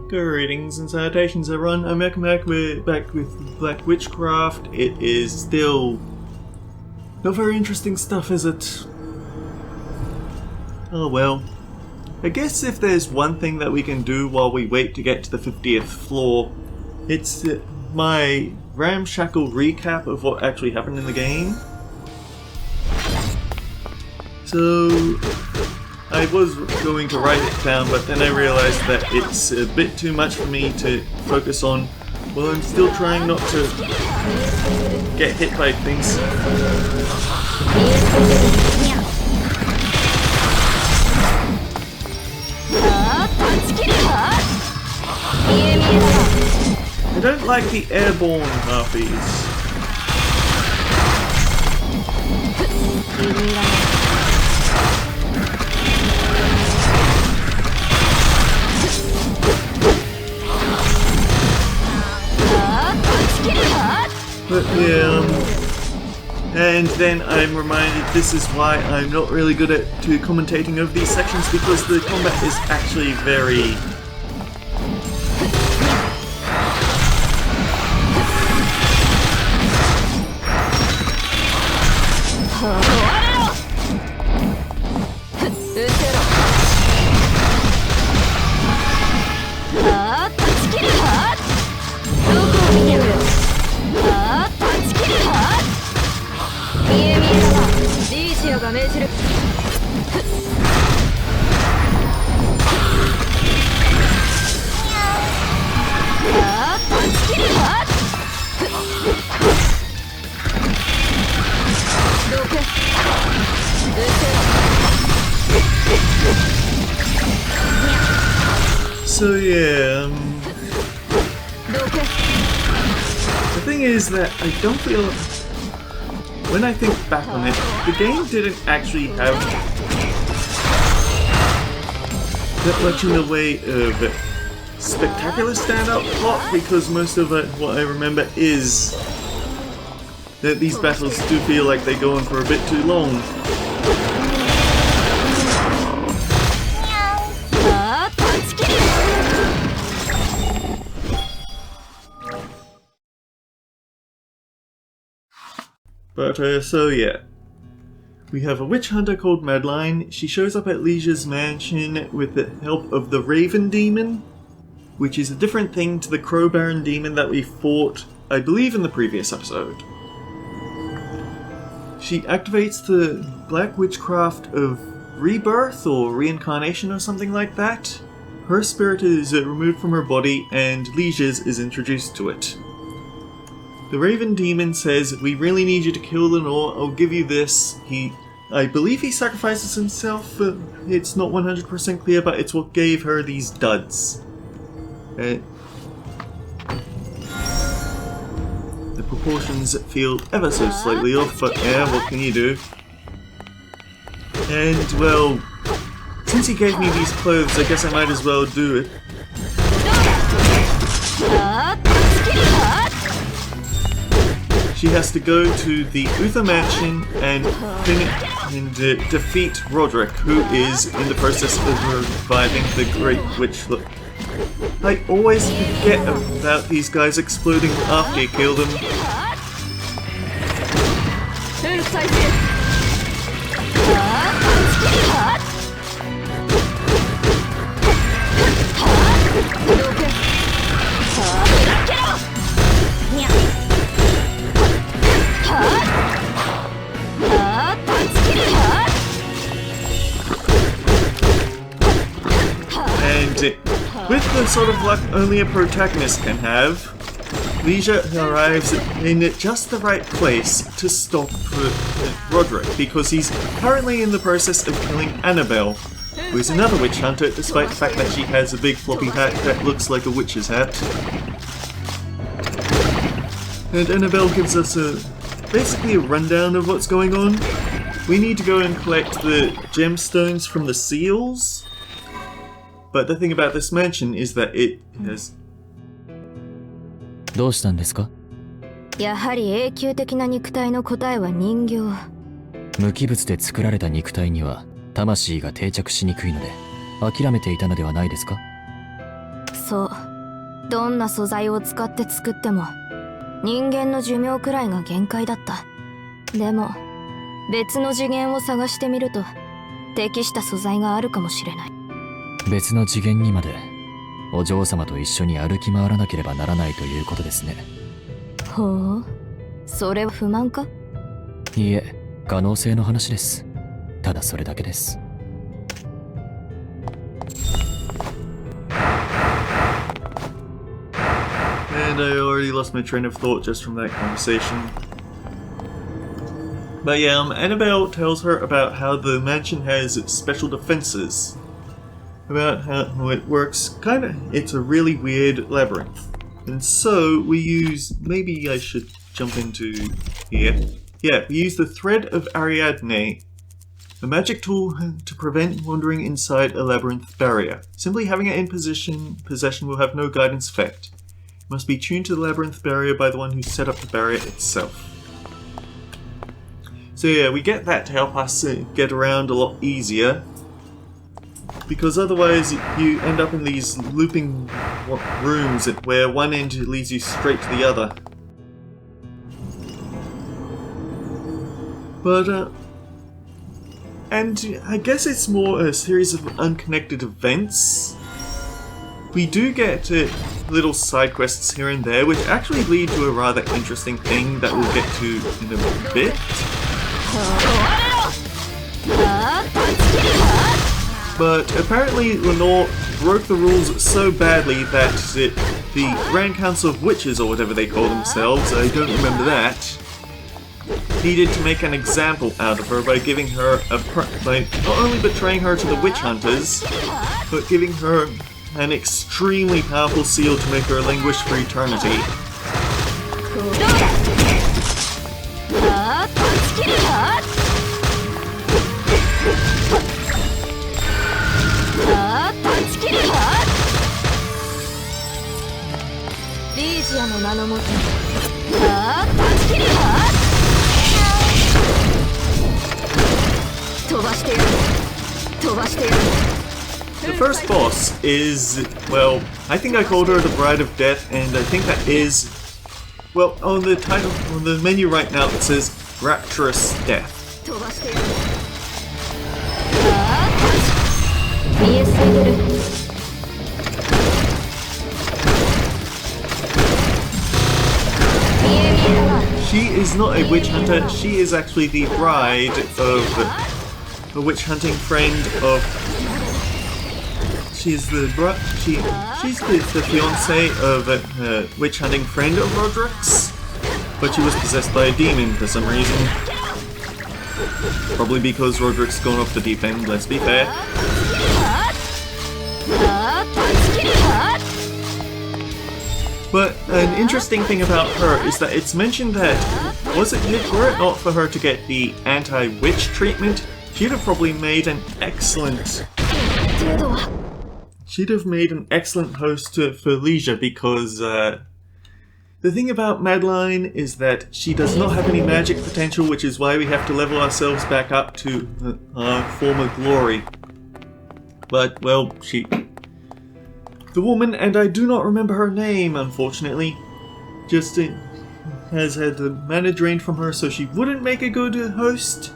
Greetings and salutations everyone, I'm back with Black Witchcraft. It is still not very interesting stuff, is it? Oh well. I guess if there's one thing that we can do while we wait to get to the 50th floor, it's my ramshackle recap of what actually happened in the game. So I was going to write it down, but then I realized that it's a bit too much for me to focus on while I'm still trying not to get hit by things. I don't like the airborne harpies. But yeah, and then I'm reminded this is why I'm not really good at commentating over these sections, because the combat is actually very... So yeah, the thing is that I don't feel, when I think back on it, the game didn't actually have that much in the way of spectacular standout plot, because most of it, what I remember is that these battles do feel like they go on for a bit too long. But so yeah, we have a witch hunter called Madeline. She shows up at Ligeia's mansion with the help of the Raven Demon, which is a different thing to the Crow Baron Demon that we fought, I believe, in the previous episode. She activates the Black Witchcraft of Rebirth or Reincarnation or something like that. Her spirit is removed from her body and Ligeia's is introduced to it. The Raven Demon says, "We really need you to kill Lenore, I'll give you this." I believe he sacrifices himself, it's not 100% clear, but it's what gave her these duds. The proportions feel ever so slightly off, but yeah, what can you do? And, well, since he gave me these clothes, I guess I might as well do it. She has to go to the Uther Mansion and defeat Roderick, who is in the process of reviving the Great Witch. Look, I always forget about these guys exploding after you kill them. With the sort of luck only a protagonist can have, Ligeia arrives in just the right place to stop Roderick, because he's currently in the process of killing Annabelle, who is another witch hunter, despite the fact that she has a big floppy hat that looks like a witch's hat. And Annabelle gives us basically a rundown of what's going on. We need to go and collect the gemstones from the seals. But the thing about this mansion is that it has... どうしたんですか? やはり永久的な肉体の答えは人形。無機物で作られた肉体には魂が定着しにくいので諦めていたのではないですか?そう。どんな素材を使って作っても人間の寿命くらいが限界だった。でも別の次元を探してみると適した素材があるかもしれない。別の次元にまでお嬢様と一緒に歩き回らなければならないということですね。ほう、それは不満か？いいえ、可能性の話です。ただそれだけです。And I already lost my train of thought just from that conversation. But yeah, Annabelle tells her about how the mansion has special defenses. About how it works. It's a really weird labyrinth. And so we use, maybe I should jump into here. Yeah, we use the Thread of Ariadne, a magic tool to prevent wandering inside a labyrinth barrier. Simply having it in possession will have no guidance effect. It must be tuned to the labyrinth barrier by the one who set up the barrier itself. So yeah, we get that to help us get around a lot easier. Because otherwise you end up in these looping rooms where one end leads you straight to the other. But, and I guess it's more a series of unconnected events. We do get little side quests here and there, which actually lead to a rather interesting thing that we'll get to in a bit. But apparently Lenore broke the rules so badly that the Grand Council of Witches, or whatever they call themselves, I don't remember that, needed to make an example out of her by giving her by not only betraying her to the witch hunters, but giving her an extremely powerful seal to make her languish for eternity. Ligeia の名のもと飛ばしてやる飛ばしてやる The first boss is, well, I think I called her the Bride of Death, and I think that is, well, on the title, on the menu right now it says Rapturous Death. 飛ばしてやる見えすぎてる She is not a witch hunter, she is actually the bride of a witch hunting friend of... She's the fiancée of a witch hunting friend of Roderick's, but she was possessed by a demon for some reason. Probably because Roderick's gone off the deep end, let's be fair. But an interesting thing about her is that it's mentioned that, were it not for her to get the anti-witch treatment, she'd have probably made an excellent... She'd have made an excellent host for Ligeia, because the thing about Madeline is that she does not have any magic potential, which is why we have to level ourselves back up to our former glory. But, well, the woman, and I do not remember her name, unfortunately, just has had the mana drained from her, so she wouldn't make a good host.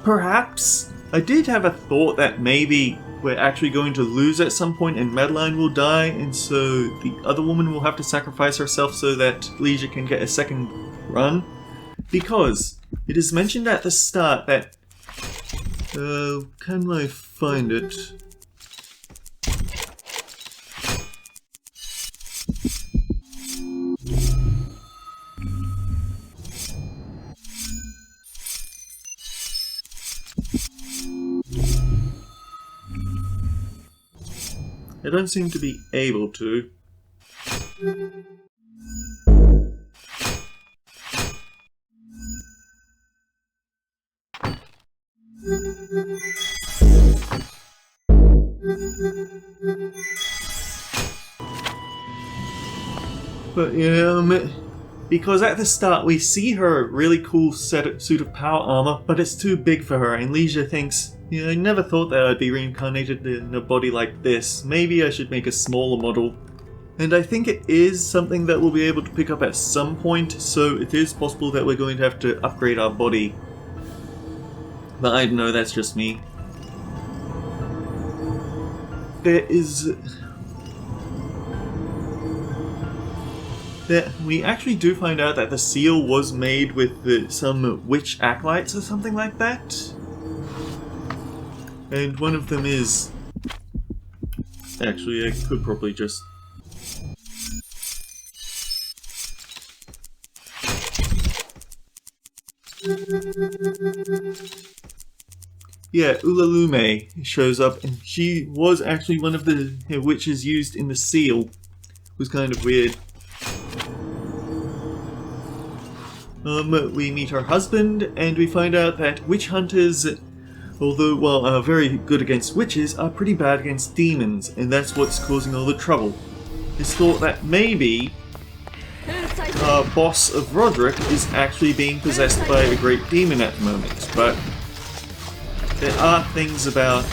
Perhaps. I did have a thought that maybe we're actually going to lose at some point and Madeline will die, and so the other woman will have to sacrifice herself so that Ligeia can get a second run. Because it is mentioned at the start that... can I find it? I don't seem to be able to. But yeah, because at the start we see her really cool suit of power armor, but it's too big for her, and Ligeia thinks, I never thought that I'd be reincarnated in a body like this. Maybe I should make a smaller model. And I think it is something that we'll be able to pick up at some point, so it is possible that we're going to have to upgrade our body. But I don't know, that's just me. There is... we actually do find out that the seal was made with some witch acolytes or something like that. And one of them is... Actually, I could probably just... Yeah, Ulalume shows up, and she was actually one of the witches used in the seal. It was kind of weird. We meet her husband, and we find out that witch hunters, although, well, are very good against witches, are pretty bad against demons, and that's what's causing all the trouble. It's thought that maybe our boss of Roderick is actually being possessed by a great demon at the moment, but there are things about...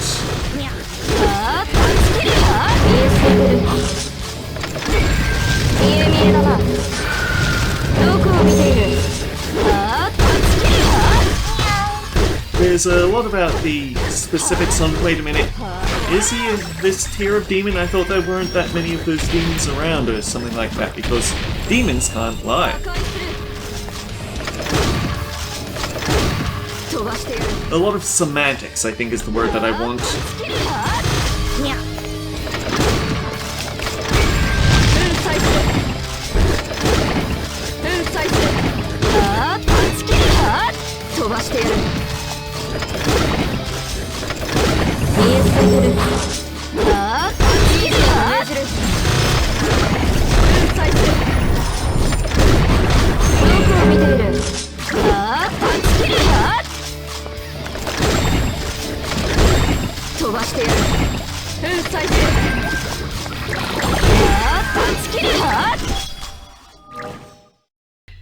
There's a lot about the specifics on... Wait a minute. Is he this tier of demon? I thought there weren't that many of those demons around or something like that, because demons can't lie. A lot of semantics, I think, is the word that I want.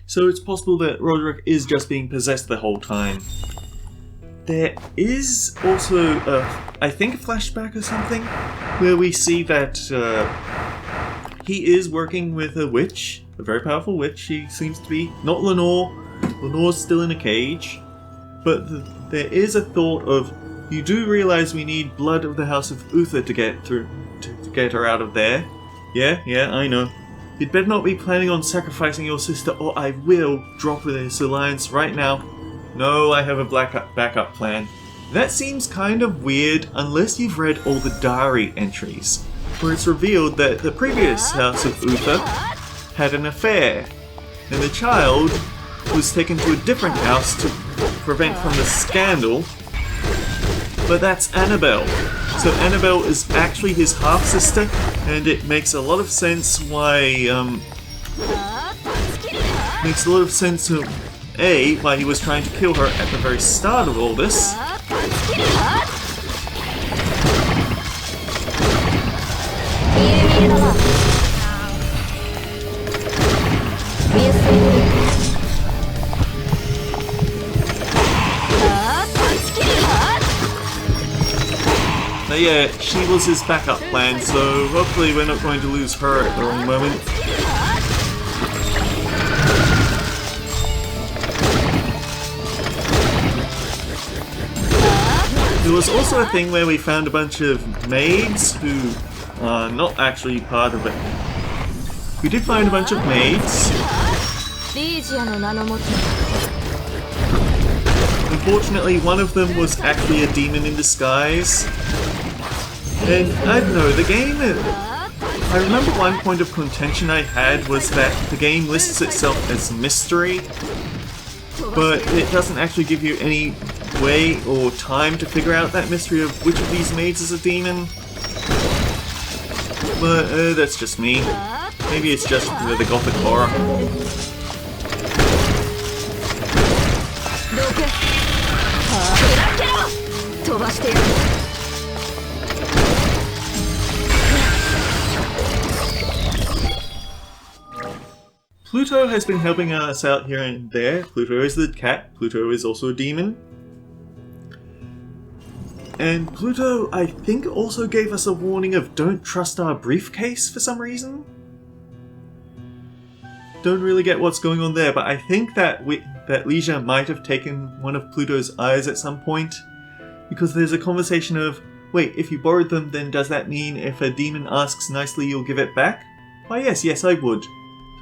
So it's possible that Roderick is just being possessed the whole time. There is also, I think, a flashback or something, where we see that he is working with a witch, a very powerful witch. She seems to be, not Lenore. Lenore's still in a cage. But there is a thought of, you do realize we need blood of the House of Uther to get through, to get her out of there. Yeah, I know. You'd better not be planning on sacrificing your sister, or I will drop this alliance right now. No, I have a backup plan. That seems kind of weird unless you've read all the diary entries, where it's revealed that the previous House of Uther had an affair, and the child was taken to a different house to prevent from the scandal. But that's Annabelle. So Annabelle is actually his half-sister, and it makes a lot of sense why, makes a lot of sense to, A, why he was trying to kill her at the very start of all this. But yeah, she was his backup plan, so hopefully we're not going to lose her at the wrong moment. There was also a thing where we found a bunch of maids who are not actually part of it. We did find a bunch of maids. Unfortunately, one of them was actually a demon in disguise. And I don't know, the game... I remember one point of contention I had was that the game lists itself as mystery, but it doesn't actually give you any way or time to figure out that mystery of which of these maids is a demon. But that's just me. Maybe it's just the gothic horror. Pluto has been helping us out here and there. Pluto is the cat. Pluto is also a demon. And Pluto, I think, also gave us a warning of don't trust our briefcase for some reason. don't really get what's going on there, but I think that that Ligeia might have taken one of Pluto's eyes at some point, because there's a conversation of, wait, if you borrowed them, then does that mean if a demon asks nicely you'll give it back? Why yes, I would. So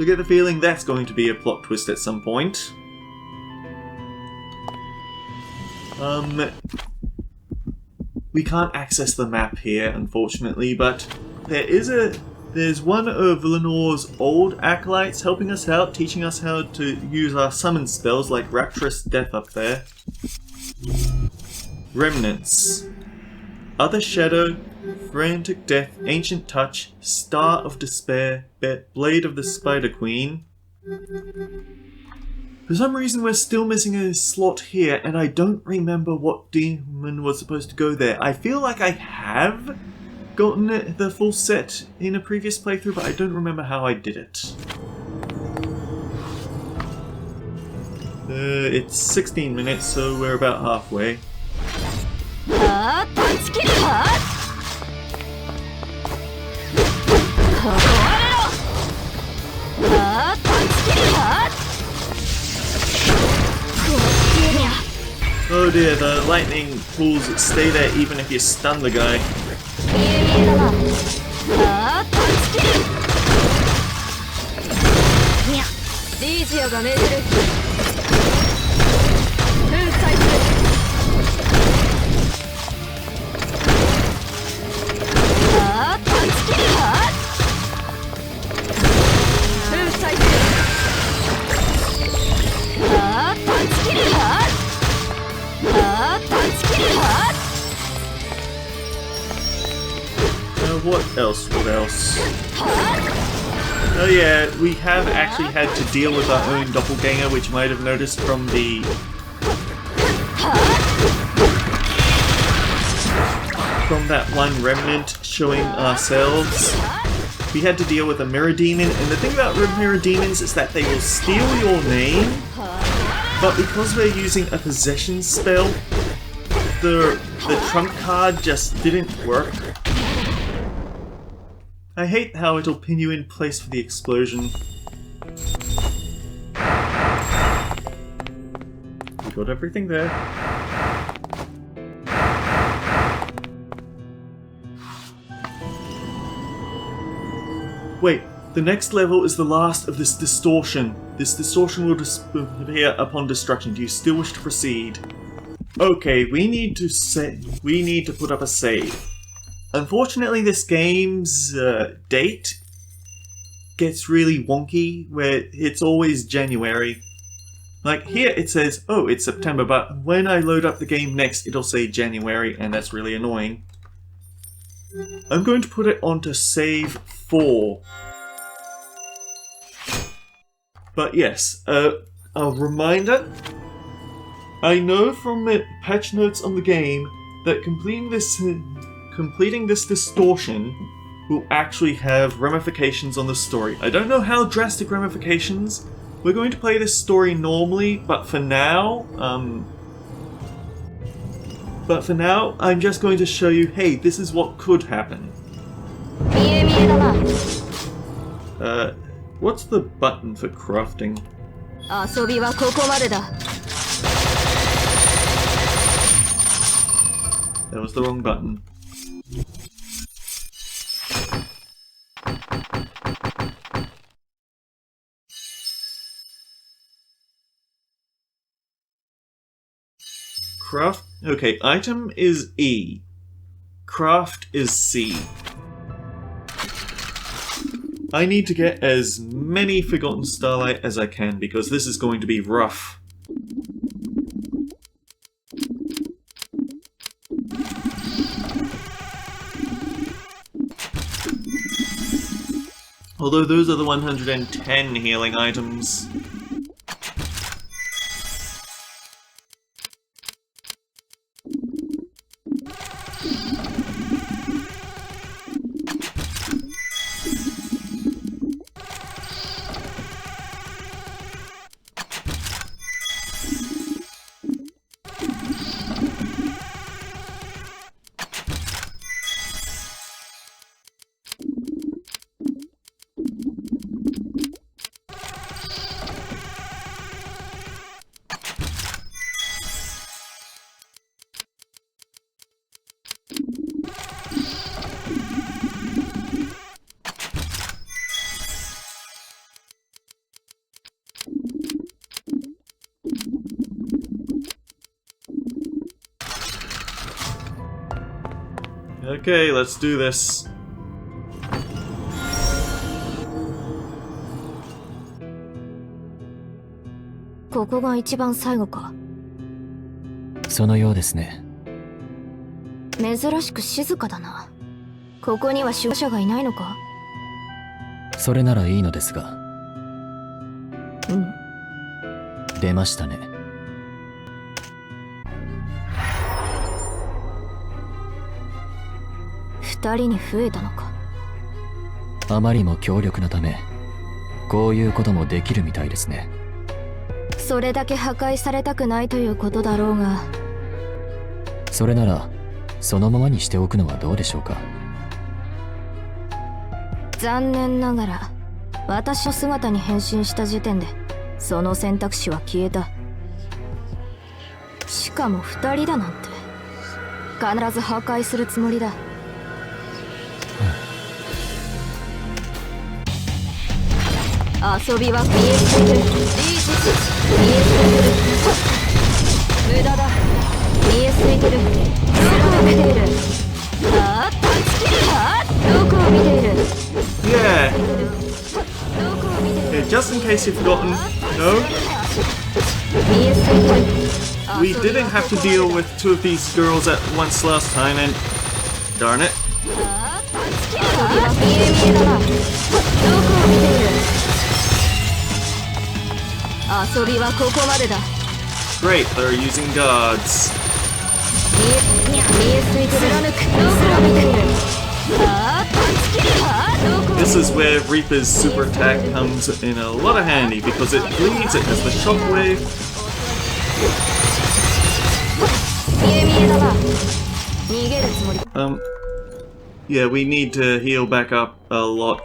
I get the feeling that's going to be a plot twist at some point. We can't access the map here, unfortunately, but there's one of Lenore's old acolytes helping us out, teaching us how to use our summon spells like Rapturous Death up there. Remnants. Other Shadow, Frantic Death, Ancient Touch, Star of Despair, Blade of the Spider Queen. For some reason we're still missing a slot here, and I don't remember what demon was supposed to go there. I feel like I have gotten the full set in a previous playthrough, but I don't remember how I did it. It's 16 minutes, so we're about halfway. Oh dear, the lightning pools stay there even if you stun the guy. What else? Oh yeah, we have actually had to deal with our own doppelganger, which you might have noticed from the... from that one remnant showing ourselves. We had to deal with a mirror demon, and the thing about mirror demons is that they will steal your name, but because we're using a possession spell, the trump card just didn't work. I hate how it'll pin you in place for the explosion. We got everything there. Wait, the next level is the last of this distortion. This distortion will disappear upon destruction. Do you still wish to proceed? Okay, we need to put up a save. Unfortunately, this game's date gets really wonky, where it's always January. Like here it says, oh, it's September, but when I load up the game next, it'll say January, and that's really annoying. I'm going to put it onto save 4. But yes, a reminder. I know from patch notes on the game that completing this distortion will actually have ramifications on the story. I don't know how drastic ramifications. We're going to play this story normally, but for now, I'm just going to show you, hey, this is what could happen. What's the button for crafting? That was the wrong button. Craft. Okay, item is E. Craft is C. I need to get as many Forgotten Starlight as I can because this is going to be rough. Although those are the 110 healing items. Okay, let's do this.ここが一番最後か。そのようですね。珍しく静かだな。ここには守護者がいないのか？それならいいのですが。うん。出ましたね。二人に増えたのか。あまりにも強力なため、こういうこともできるみたいですね。それだけ破壊されたくないということだろうが。それならそのままにしておくのはどうでしょうか。残念ながら私の姿に変身した時点でその選択肢は消えた。しかも二人だなんて。必ず破壊するつもりだ。遊びは見えすぎる。見えすぎる。無駄だ。見えすぎてる。どこを見ている。どこを見ている。 Yeah. Okay, just in case you've forgotten, no, we didn't have to deal with two of these girls at once last time, and darn it. Great, they're using guards. This is where Reaper's super attack comes in a lot of handy because it bleeds, it has the shockwave. Yeah, we need to heal back up a lot.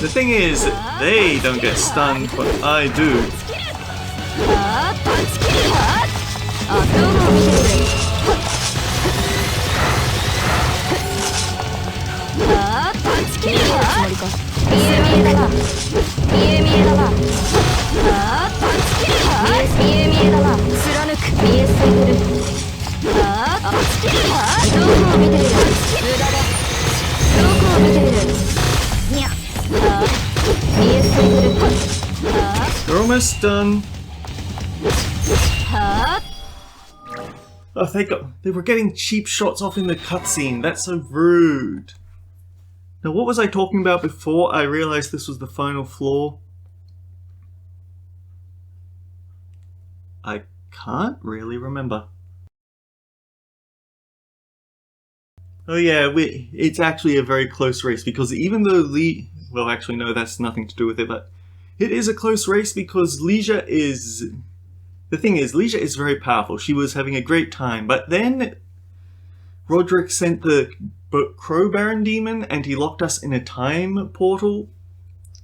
The thing is, they don't get stunned, but I do. They're almost done. Oh, they were getting cheap shots off in the cutscene. That's so rude. Now, what was I talking about before I realized this was the final floor? I can't really remember. Oh yeah, it's actually a very close race because even though well, actually no, that's nothing to do with it, but it is a close race because Ligeia is... The thing is, Ligeia is very powerful. She was having a great time, but then Roderick sent the Crow Baron Demon and he locked us in a time portal.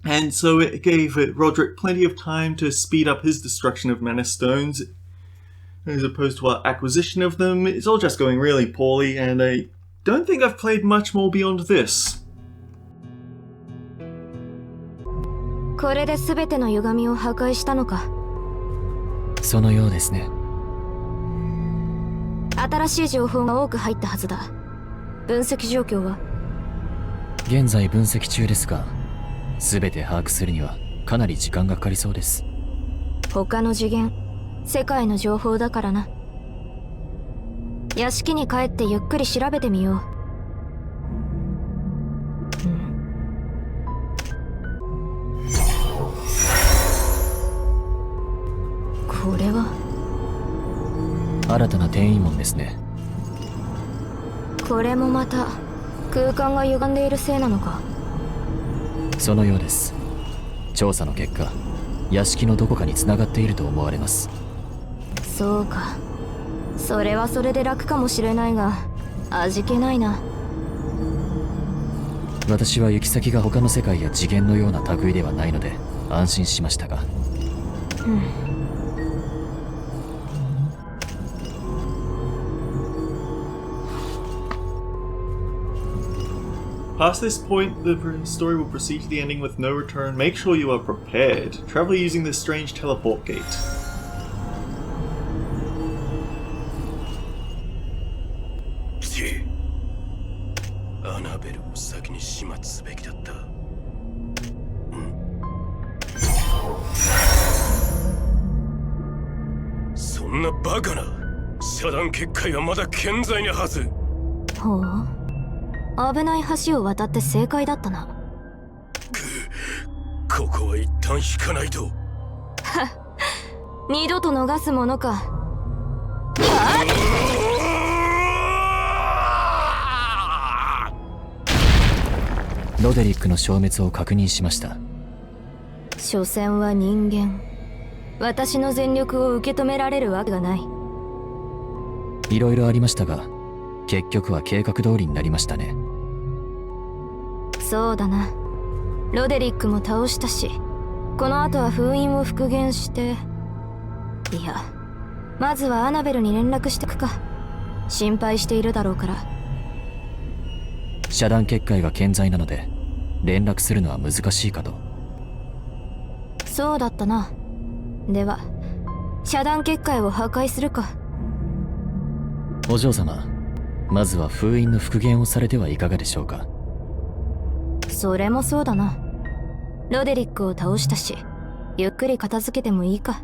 And so it gave Roderick plenty of time to speed up his destruction of Mana Stones as opposed to our acquisition of them. It's all just going really poorly, and I don't think I've played much more beyond this. これで全ての歪みを破壊したのか。そのようですね。新しい情報が多く入ったはずだ。分析状況は？現在分析中ですが、全て把握するにはかなり時間がかかりそうです。他の次元、世界の情報だからな。屋敷に帰ってゆっくり調べてみよう。これは新たな転移門ですね。これもまた空間が歪んでいるせいなのか。そのようです。調査の結果、屋敷のどこかに繋がっていると思われます。そうか。それはそれで楽かもしれないが、味気ないな。私は行き先が他の世界や次元のような類ではないので安心しましたが。うん。Past this point, the story will proceed to the ending with no return. Make sure you are prepared. Travel using this strange teleport gate. アナベルを先に始末すべきだった。そんなバカな。遮断結界はまだ健在なはず。ほう。危ない橋を渡って正解だったな。ここは一旦引かないと。二度と逃すものか。ロデリックの消滅を確認しました。所詮は人間。私の全力を受け止められるわけがない。いろいろありましたが、結局は計画通りになりましたね。そうだな。ロデリックも倒したし、この後は封印を復元して、いや、まずはアナベルに連絡してくか。心配しているだろうから。遮断結界が健在なので連絡するのは難しいかと。そうだったな。では遮断結界を破壊するか。お嬢様、まずは封印の復元をされてはいかがでしょうか。それもそうだな。ロデリックを倒したし、ゆっくり片付けてもいいか。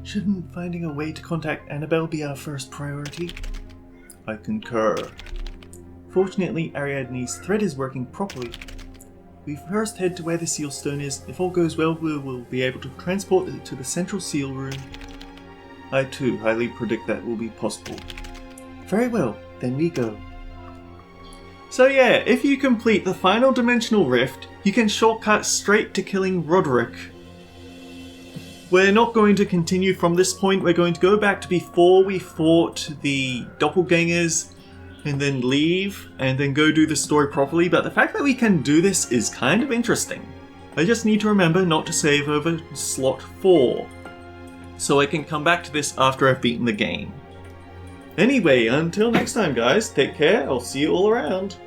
Shouldn't finding a way to contact Annabelle be our first priority? I concur. Fortunately, Ariadne's thread is working properly. We first head to where the seal stone is. If all goes well, we will be able to transport it to the central seal room. I too highly predict that will be possible. Very well, then we go. So yeah, if you complete the final dimensional rift, you can shortcut straight to killing Roderick. We're not going to continue from this point. We're going to go back to before we fought the doppelgangers and then leave and then go do the story properly. But the fact that we can do this is kind of interesting. I just need to remember not to save over slot 4, so I can come back to this after I've beaten the game. Anyway, until next time guys, take care, I'll see you all around.